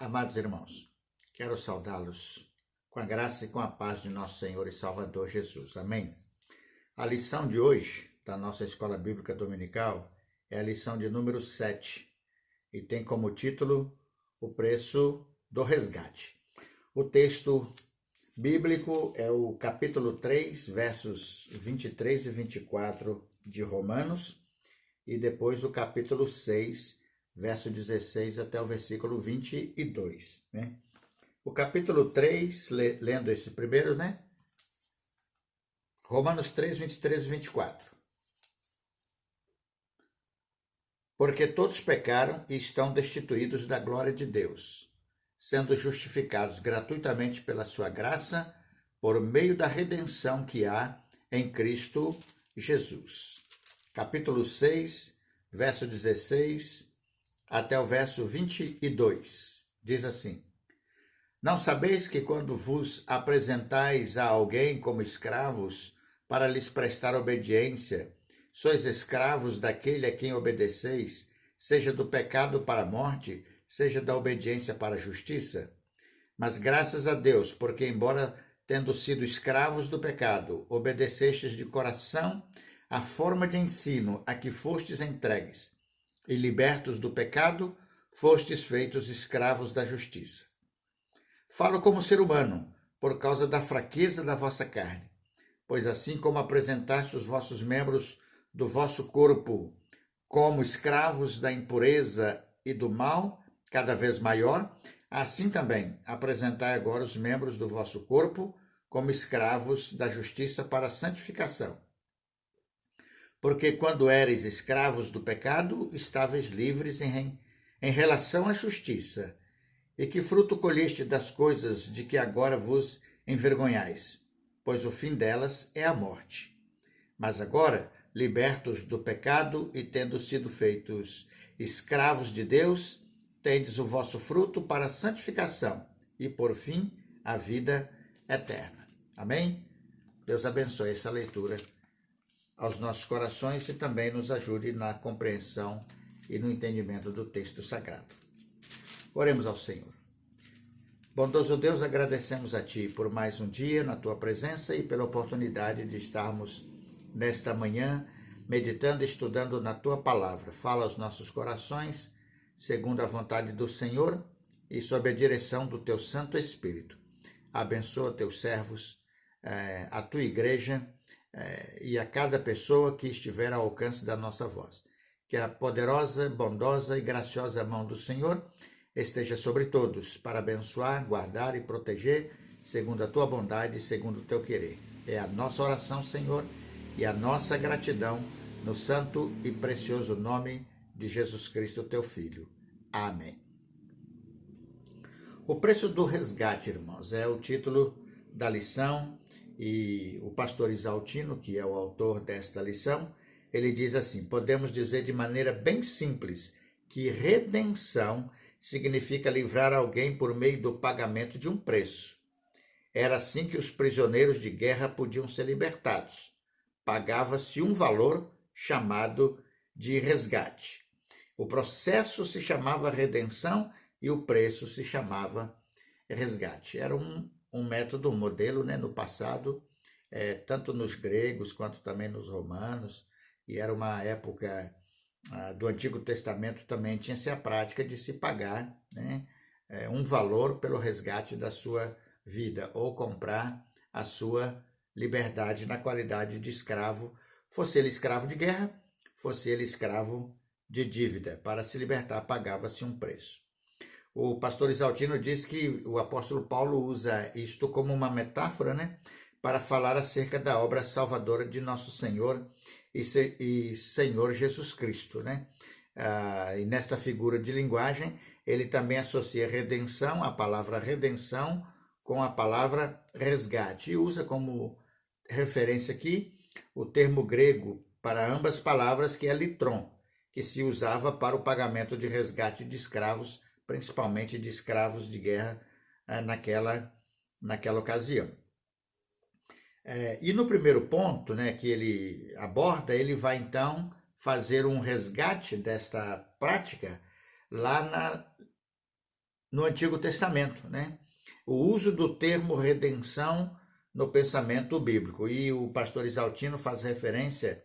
Amados irmãos, quero saudá-los com a graça e com a paz de nosso Senhor e Salvador Jesus. Amém? A lição de hoje da nossa Escola Bíblica Dominical é a lição de número 7 e tem como título O Preço do Resgate. O texto bíblico é o capítulo 3, versos 23 e 24 de Romanos e depois o capítulo 6, verso 16 até o versículo 22, né? O capítulo 3, lendo esse primeiro, né? Romanos 3, 23 e 24. Porque todos pecaram e estão destituídos da glória de Deus, sendo justificados gratuitamente pela sua graça, por meio da redenção que há em Cristo Jesus. Capítulo 6, verso 16 até o verso 22, diz assim: Não sabeis que quando vos apresentais a alguém como escravos para lhes prestar obediência, sois escravos daquele a quem obedeceis, seja do pecado para a morte, seja da obediência para a justiça? Mas graças a Deus, porque embora tendo sido escravos do pecado, obedecestes de coração a forma de ensino a que fostes entregues, e libertos do pecado, fostes feitos escravos da justiça. Falo como ser humano, por causa da fraqueza da vossa carne, pois assim como apresentaste os vossos membros do vosso corpo como escravos da impureza e do mal, cada vez maior, assim também apresentai agora os membros do vosso corpo como escravos da justiça para a santificação. Porque quando éreis escravos do pecado, estáveis livres em relação à justiça. E que fruto colheste das coisas de que agora vos envergonhais? Pois o fim delas é a morte. Mas agora, libertos do pecado e tendo sido feitos escravos de Deus, tendes o vosso fruto para a santificação e, por fim, a vida eterna. Amém? Deus abençoe essa leitura aos nossos corações e também nos ajude na compreensão e no entendimento do texto sagrado. Oremos ao Senhor. Bondoso Deus, agradecemos a Ti por mais um dia na Tua presença e pela oportunidade de estarmos nesta manhã meditando e estudando na Tua palavra. Fala aos nossos corações, segundo a vontade do Senhor e sob a direção do Teu Santo Espírito. Abençoa Teus servos, a Tua igreja, e a cada pessoa que estiver ao alcance da nossa voz. Que a poderosa, bondosa e graciosa mão do Senhor esteja sobre todos, para abençoar, guardar e proteger, segundo a Tua bondade e segundo o Teu querer. É a nossa oração, Senhor, e a nossa gratidão, no santo e precioso nome de Jesus Cristo, Teu Filho. Amém. O preço do resgate, irmãos, é o título da lição. E o pastor Isaltino, que é o autor desta lição, ele diz assim: podemos dizer de maneira bem simples que redenção significa livrar alguém por meio do pagamento de um preço. Era assim que os prisioneiros de guerra podiam ser libertados. Pagava-se um valor chamado de resgate. O processo se chamava redenção e o preço se chamava resgate. Era um método, um modelo, né, no passado, tanto nos gregos quanto também nos romanos, e era uma época do Antigo Testamento também tinha-se a prática de se pagar, né, um valor pelo resgate da sua vida, ou comprar a sua liberdade na qualidade de escravo, fosse ele escravo de guerra, fosse ele escravo de dívida. Para se libertar, pagava-se um preço. O pastor Isaltino diz que o apóstolo Paulo usa isto como uma metáfora, né, para falar acerca da obra salvadora de nosso Senhor e Senhor Jesus Cristo, né? E nesta figura de linguagem, ele também associa redenção, a palavra redenção, com a palavra resgate. E usa como referência aqui o termo grego para ambas palavras, que é litron, que se usava para o pagamento de resgate de escravos, principalmente de escravos de guerra naquela ocasião. E no primeiro ponto, né, que ele aborda, ele vai então fazer um resgate desta prática lá no Antigo Testamento, né? O uso do termo redenção no pensamento bíblico. E o pastor Isaltino faz referência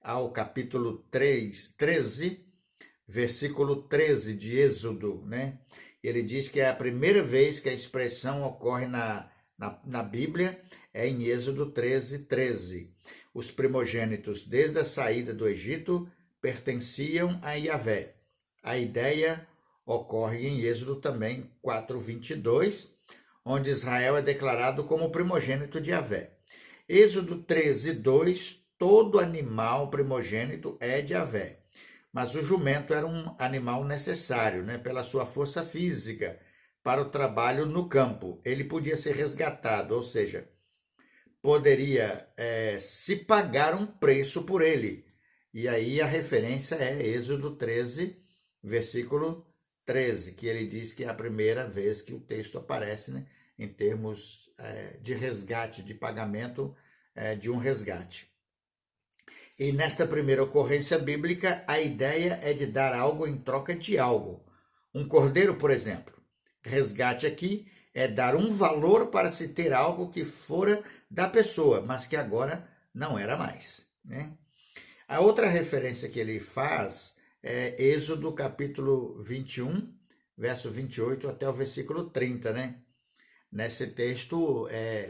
ao capítulo 13, versículo 13 de Êxodo, né? Ele diz que é a primeira vez que a expressão ocorre na Bíblia, é em Êxodo 13. Os primogênitos, desde a saída do Egito, pertenciam a Yahvé. A ideia ocorre em Êxodo também 4:22, onde Israel é declarado como primogênito de Yahvé. Êxodo 13:2, todo animal primogênito é de Yahvé. Mas o jumento era um animal necessário, né, pela sua força física, para o trabalho no campo. Ele podia ser resgatado, ou seja, poderia se pagar um preço por ele. E aí a referência é Êxodo 13, versículo 13, que ele diz que é a primeira vez que o texto aparece, né, em termos de resgate, de pagamento de um resgate. E nesta primeira ocorrência bíblica, a ideia é de dar algo em troca de algo. Um cordeiro, por exemplo. Resgate aqui é dar um valor para se ter algo que fora da pessoa, mas que agora não era mais, né? A outra referência que ele faz é Êxodo capítulo 21, verso 28 até o versículo 30, né? Nesse texto,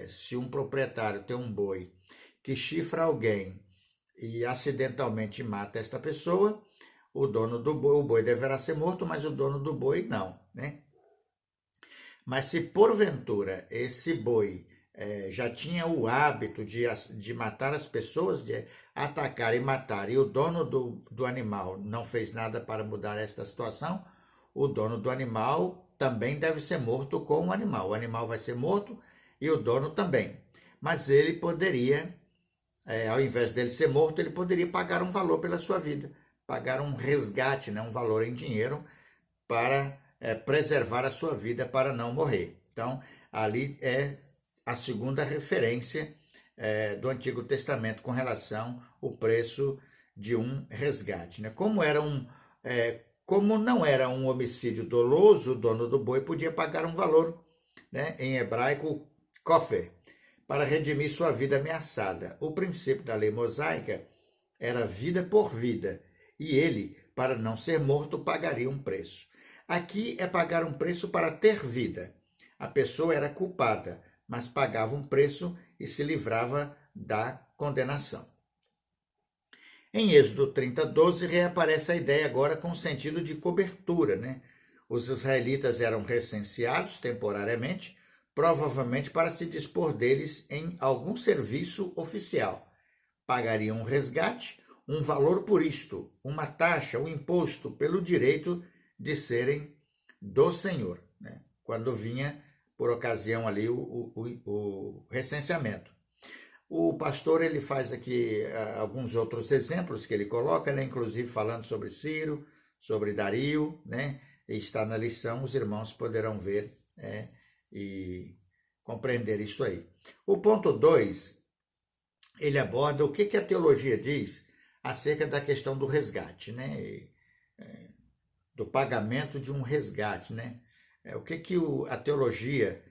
se um proprietário tem um boi que chifra alguém e acidentalmente mata esta pessoa, o boi deverá ser morto, mas o dono do boi não, né? Mas se porventura esse boi já tinha o hábito de matar as pessoas, de atacar e matar, e o dono do animal não fez nada para mudar esta situação, o dono do animal também deve ser morto com o animal. O animal vai ser morto e o dono também. Mas ele poderia, ao invés dele ser morto, ele poderia pagar um valor pela sua vida, pagar um resgate, né, um valor em dinheiro para preservar a sua vida, para não morrer. Então, ali é a segunda referência do Antigo Testamento com relação ao preço de um resgate, né? Como não era um homicídio doloso, o dono do boi podia pagar um valor, né, em hebraico, kofer, para redimir sua vida ameaçada. O princípio da lei mosaica era vida por vida, e ele, para não ser morto, pagaria um preço. Aqui é pagar um preço para ter vida. A pessoa era culpada, mas pagava um preço e se livrava da condenação. Em Êxodo 30:12 reaparece a ideia agora com sentido de cobertura, né? Os israelitas eram recenseados temporariamente, provavelmente para se dispor deles em algum serviço oficial. Pagariam um resgate, um valor por isto, uma taxa, um imposto pelo direito de serem do Senhor, né? Quando vinha por ocasião ali o recenseamento. O pastor ele faz aqui alguns outros exemplos que ele coloca, né? Inclusive falando sobre Ciro, sobre Dario, né? E está na lição, os irmãos poderão ver e compreender isso aí. O ponto 2, ele aborda o que a teologia diz acerca da questão do resgate, né? Do pagamento de um resgate, né? O que a teologia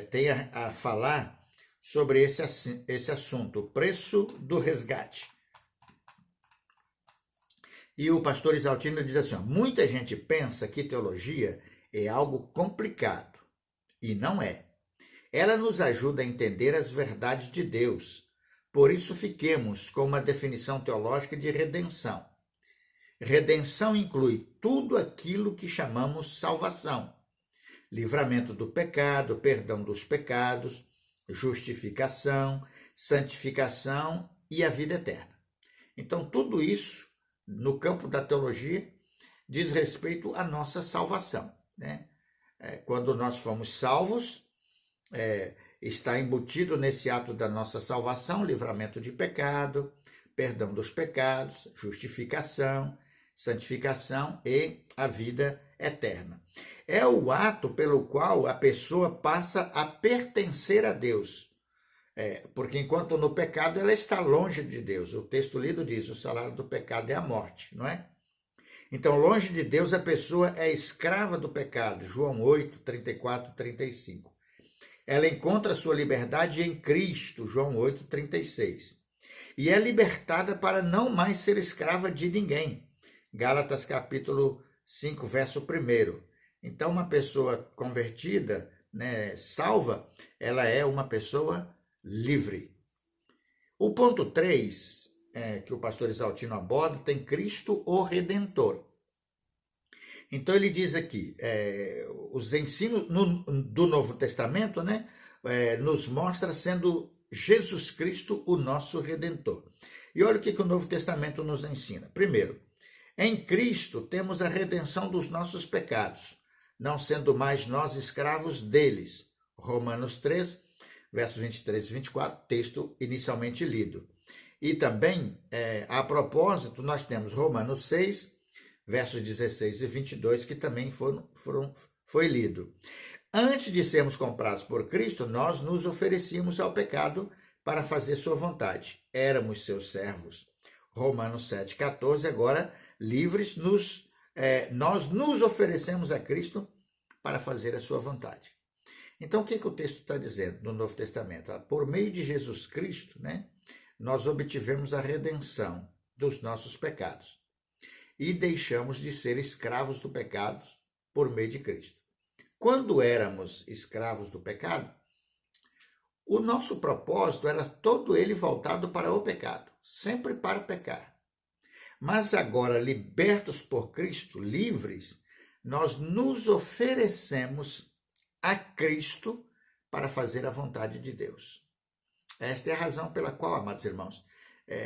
tem a falar sobre esse assunto, o preço do resgate. E o pastor Isaltino diz assim, muita gente pensa que teologia é algo complicado, e não é. Ela nos ajuda a entender as verdades de Deus, por isso fiquemos com uma definição teológica de redenção. Redenção inclui tudo aquilo que chamamos salvação. Livramento do pecado, perdão dos pecados, justificação, santificação e a vida eterna. Então, tudo isso, no campo da teologia, diz respeito à nossa salvação, né? Quando nós fomos salvos, está embutido nesse ato da nossa salvação, livramento de pecado, perdão dos pecados, justificação, santificação e a vida eterna. É o ato pelo qual a pessoa passa a pertencer a Deus. Porque enquanto no pecado ela está longe de Deus. O texto lido diz, o salário do pecado é a morte, não é? Então, longe de Deus, a pessoa é escrava do pecado. João 8, 34, 35. Ela encontra sua liberdade em Cristo. João 8, 36. E é libertada para não mais ser escrava de ninguém. Gálatas capítulo 5, verso 1. Então, uma pessoa convertida, né, salva, ela é uma pessoa livre. O ponto 3, que o pastor Exaltino aborda, tem Cristo o Redentor. Então ele diz aqui, os ensinos do Novo Testamento, né, nos mostra sendo Jesus Cristo o nosso Redentor. E olha o que o Novo Testamento nos ensina. Primeiro, em Cristo temos a redenção dos nossos pecados, não sendo mais nós escravos deles. Romanos 3, versos 23 e 24, texto inicialmente lido. E também, a propósito, nós temos Romanos 6, versos 16 e 22, que também foi lido. Antes de sermos comprados por Cristo, nós nos oferecíamos ao pecado para fazer sua vontade. Éramos seus servos. Romanos 7, 14, agora, livres, nós nos oferecemos a Cristo para fazer a sua vontade. Então, o que o texto está dizendo no Novo Testamento? Por meio de Jesus Cristo, né, nós obtivemos a redenção dos nossos pecados e deixamos de ser escravos do pecado por meio de Cristo. Quando éramos escravos do pecado, o nosso propósito era todo ele voltado para o pecado, sempre para pecar. Mas agora, libertos por Cristo, livres, nós nos oferecemos a Cristo para fazer a vontade de Deus. Esta é a razão pela qual, amados irmãos,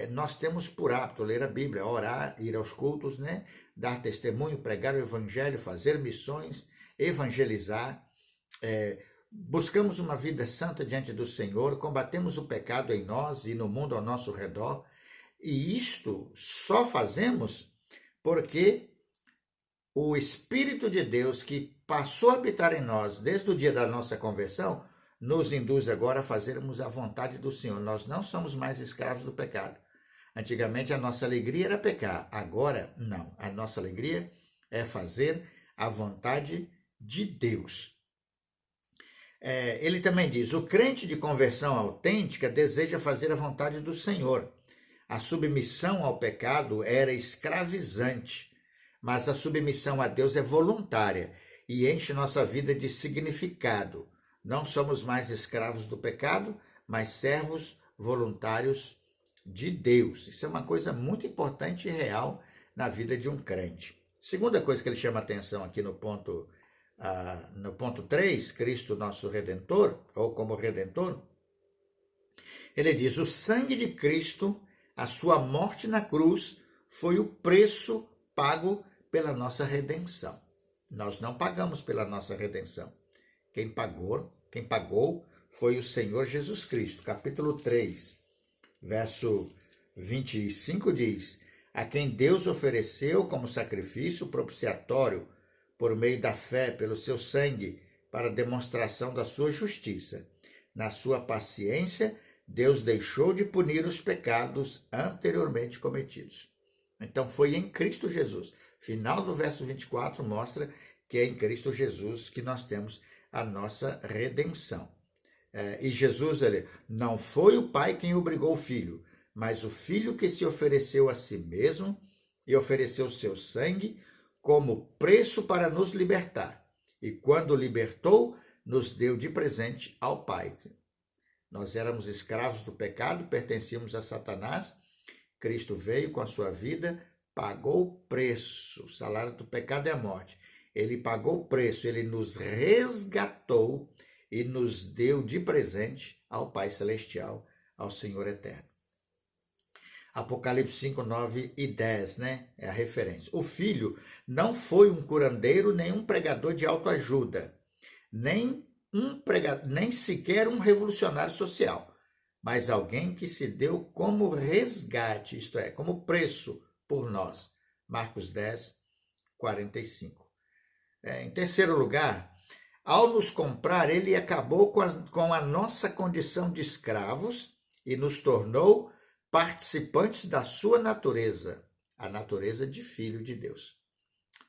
nós temos por hábito ler a Bíblia, orar, ir aos cultos, né? Dar testemunho, pregar o evangelho, fazer missões, evangelizar, buscamos uma vida santa diante do Senhor, combatemos o pecado em nós e no mundo ao nosso redor, e isto só fazemos porque o Espírito de Deus que passou a habitar em nós desde o dia da nossa conversão, nos induz agora a fazermos a vontade do Senhor. Nós não somos mais escravos do pecado. Antigamente a nossa alegria era pecar, agora não. A nossa alegria é fazer a vontade de Deus. Ele também diz, o crente de conversão autêntica deseja fazer a vontade do Senhor. A submissão ao pecado era escravizante, mas a submissão a Deus é voluntária e enche nossa vida de significado. Não somos mais escravos do pecado, mas servos voluntários de Deus. Isso é uma coisa muito importante e real na vida de um crente. Segunda coisa que ele chama atenção aqui no ponto 3, Cristo nosso Redentor, ou como Redentor, ele diz, o sangue de Cristo, a sua morte na cruz, foi o preço pago pela nossa redenção. Nós não pagamos pela nossa redenção. Quem pagou foi o Senhor Jesus Cristo. Capítulo 3, verso 25 diz, a quem Deus ofereceu como sacrifício propiciatório por meio da fé pelo seu sangue para demonstração da sua justiça. Na sua paciência, Deus deixou de punir os pecados anteriormente cometidos. Então foi em Cristo Jesus. Final do verso 24 mostra que é em Cristo Jesus que nós temos a nossa redenção. E Jesus, ele não foi o Pai quem obrigou o Filho, mas o Filho que se ofereceu a si mesmo e ofereceu seu sangue como preço para nos libertar. E quando libertou, nos deu de presente ao Pai. Nós éramos escravos do pecado, pertencíamos a Satanás. Cristo veio com a sua vida, pagou o preço. O salário do pecado é a morte. Ele pagou o preço, ele nos resgatou e nos deu de presente ao Pai Celestial, ao Senhor Eterno. Apocalipse 5, 9 e 10, né? É a referência. O Filho não foi um curandeiro, nem um pregador de autoajuda, nem sequer um revolucionário social, mas alguém que se deu como resgate, isto é, como preço por nós. Marcos 10, 45. Em terceiro lugar, ao nos comprar, ele acabou com a nossa condição de escravos e nos tornou participantes da sua natureza, a natureza de filho de Deus.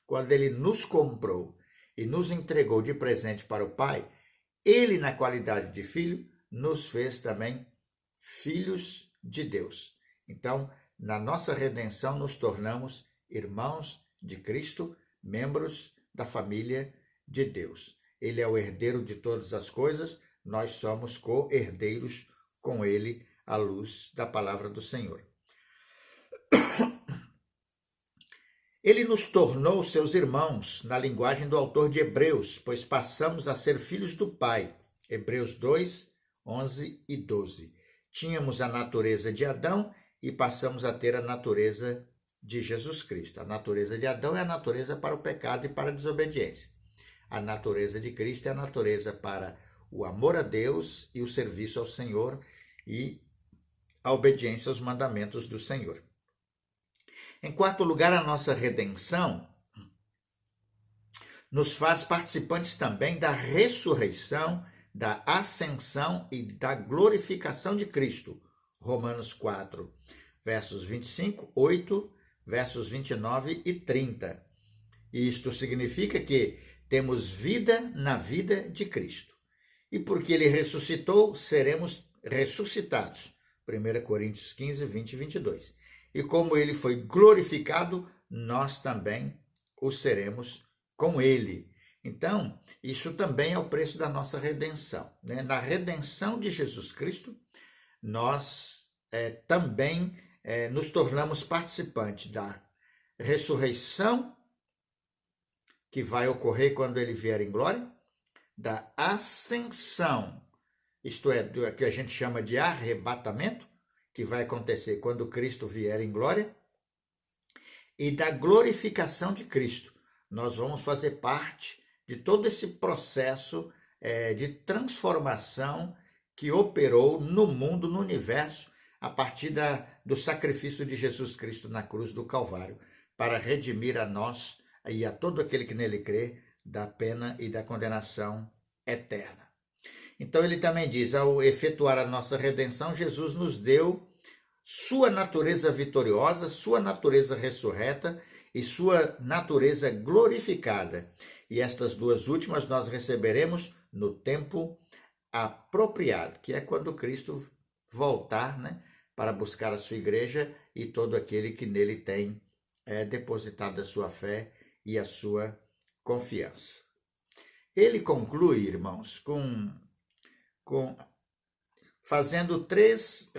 quando ele nos comprou e nos entregou de presente para o Pai, ele, na qualidade de filho, nos fez também filhos de Deus. Então, na nossa redenção, nos tornamos irmãos de Cristo, membros da família de Deus. Ele é o herdeiro de todas as coisas, nós somos co-herdeiros com ele, à luz da palavra do Senhor. Ele nos tornou seus irmãos, na linguagem do autor de Hebreus, pois passamos a ser filhos do Pai. Hebreus 2, 11 e 12. Tínhamos a natureza de Adão e passamos a ter a natureza de Jesus Cristo. A natureza de Adão é a natureza para o pecado e para a desobediência. A natureza de Cristo é a natureza para o amor a Deus e o serviço ao Senhor e a obediência aos mandamentos do Senhor. Em quarto lugar, a nossa redenção nos faz participantes também da ressurreição, da ascensão e da glorificação de Cristo. Romanos 4, versos 25, 8, versos 29 e 30. Isto significa que temos vida na vida de Cristo. E porque ele ressuscitou, seremos ressuscitados. 1 Coríntios 15, 20 e 22. E como ele foi glorificado, nós também o seremos com ele. Então, isso também é o preço da nossa redenção, né? Na redenção de Jesus Cristo, nós também nos tornamos participantes da ressurreição, que vai ocorrer quando ele vier em glória, da ascensão, isto é, do que a gente chama de arrebatamento, que vai acontecer quando Cristo vier em glória, e da glorificação de Cristo. Nós vamos fazer parte de todo esse processo de transformação que operou no mundo, no universo, a partir do sacrifício de Jesus Cristo na cruz do Calvário, para redimir a nós e a todo aquele que nele crê da pena e da condenação eterna. Então ele também diz, ao efetuar a nossa redenção, Jesus nos deu sua natureza vitoriosa, sua natureza ressurreta e sua natureza glorificada. E estas duas últimas nós receberemos no tempo apropriado, que é quando Cristo voltar, né, para buscar a sua igreja e todo aquele que nele tem depositado a sua fé e a sua confiança. Ele conclui, irmãos, fazendo 3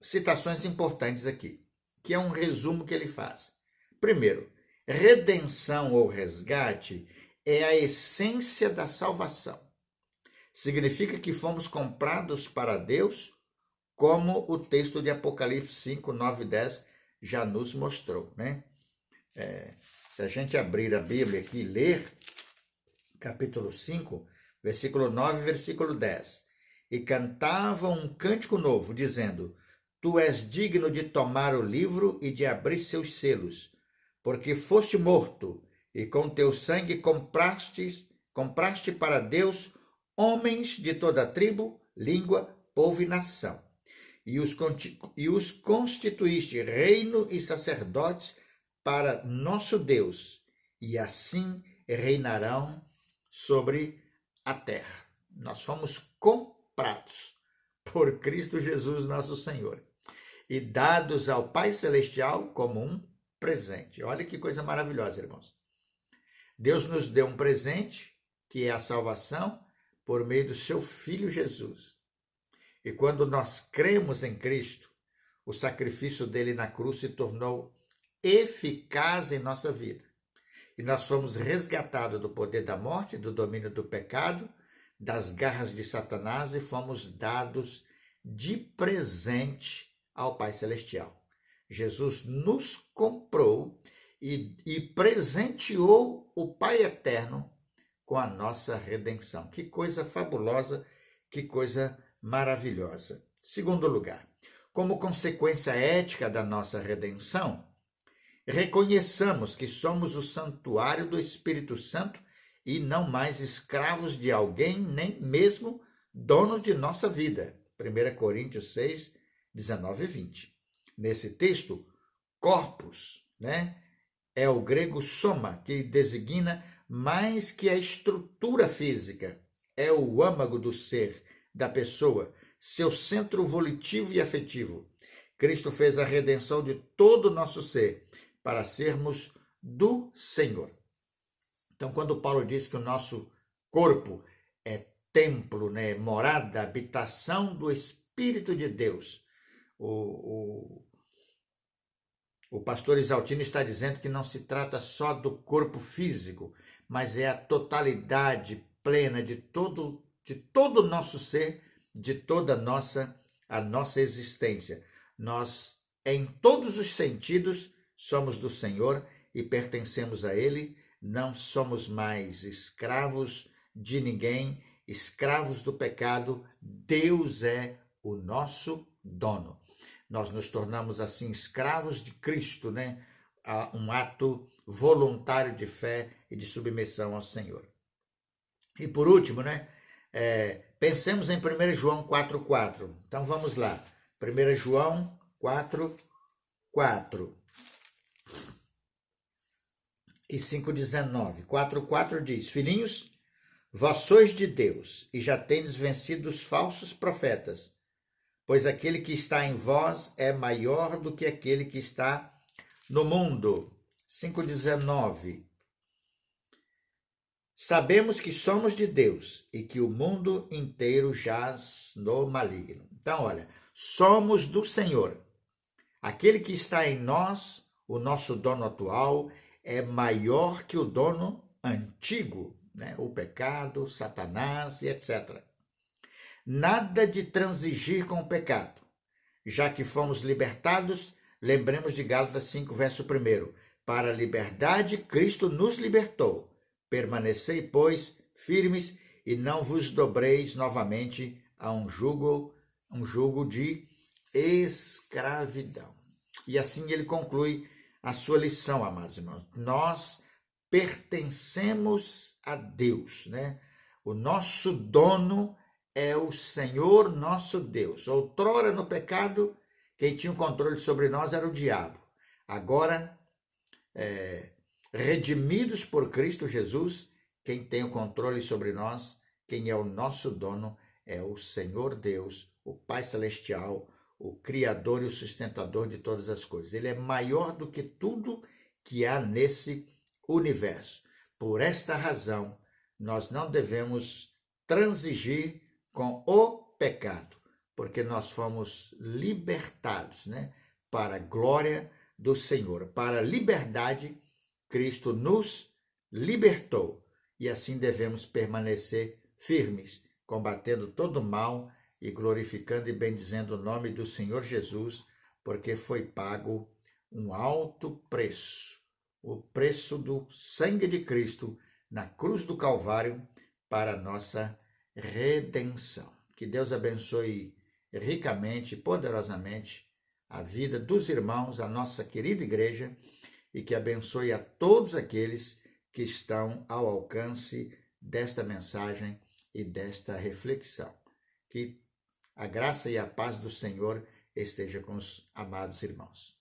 citações importantes aqui, que é um resumo que ele faz. Primeiro, redenção ou resgate é a essência da salvação. Significa que fomos comprados para Deus, como o texto de Apocalipse 5, 9 e 10 já nos mostrou, né? Se a gente abrir a Bíblia aqui e ler, capítulo 5, versículo 9 e versículo 10. E cantavam um cântico novo, dizendo: Tu és digno de tomar o livro e de abrir seus selos, porque foste morto, e com teu sangue compraste para Deus homens de toda tribo, língua, povo e nação. E os constituíste reino e sacerdotes para nosso Deus, e assim reinarão sobre a terra. Nós fomos comprados por Cristo Jesus, nosso Senhor, e dados ao Pai Celestial como um presente. Olha que coisa maravilhosa, irmãos. Deus nos deu um presente, que é a salvação, por meio do seu Filho Jesus. E quando nós cremos em Cristo, o sacrifício dele na cruz se tornou eficaz em nossa vida. E nós fomos resgatados do poder da morte, do domínio do pecado, das garras de Satanás, e fomos dados de presente ao Pai Celestial. Jesus nos comprou e presenteou o Pai Eterno com a nossa redenção. Que coisa fabulosa, que coisa maravilhosa. Segundo lugar, como consequência ética da nossa redenção, reconheçamos que somos o santuário do Espírito Santo e não mais escravos de alguém, nem mesmo donos de nossa vida. 1 Coríntios 6, 19 e 20. Nesse texto, corpos, é o grego soma, que designa mais que a estrutura física. É o âmago do ser, da pessoa, seu centro volitivo e afetivo. Cristo fez a redenção de todo o nosso ser, para sermos do Senhor. Então, quando Paulo diz que o nosso corpo é templo, né, morada, habitação do Espírito de Deus, o pastor Isaltino está dizendo que não se trata só do corpo físico, mas é a totalidade plena de todo o nosso ser, de toda a nossa existência. Nós, em todos os sentidos, somos do Senhor e pertencemos a Ele. Não somos mais escravos de ninguém, escravos do pecado. Deus é o nosso dono. Nós nos tornamos assim escravos de Cristo, né? Um ato voluntário de fé e de submissão ao Senhor. E por último, né? Pensemos em 1 João 4,4. Então vamos lá. 1 João 4,4 e 5,19. 4,4 diz: Filhinhos, vós sois de Deus e já tendes vencido os falsos profetas, pois aquele que está em vós é maior do que aquele que está no mundo. 5,19. Sabemos que somos de Deus e que o mundo inteiro jaz no maligno. Então, olha, somos do Senhor. Aquele que está em nós, o nosso dono atual, é maior que o dono antigo, né? O pecado, Satanás e etc. Nada de transigir com o pecado. Já que fomos libertados, lembremos de Gálatas 5, verso 1. Para a liberdade, Cristo nos libertou. Permanecei, pois, firmes e não vos dobreis novamente a um jugo de escravidão. E assim ele conclui a sua lição, amados irmãos. Nós pertencemos a Deus, né? O nosso dono é o Senhor nosso Deus. Outrora no pecado, quem tinha o controle sobre nós era o diabo. Agora, redimidos por Cristo Jesus, quem tem o controle sobre nós, quem é o nosso dono, é o Senhor Deus, o Pai Celestial, o Criador e o sustentador de todas as coisas. Ele é maior do que tudo que há nesse universo. Por esta razão, nós não devemos transigir com o pecado, porque nós fomos libertados, né, para a glória do Senhor. Para a liberdade, Cristo nos libertou e assim devemos permanecer firmes, combatendo todo o mal e glorificando e bendizendo o nome do Senhor Jesus, porque foi pago um alto preço, o preço do sangue de Cristo na cruz do Calvário para a nossa redenção. Que Deus abençoe ricamente, poderosamente a vida dos irmãos, a nossa querida igreja, e que abençoe a todos aqueles que estão ao alcance desta mensagem e desta reflexão. Que a graça e a paz do Senhor esteja com os amados irmãos.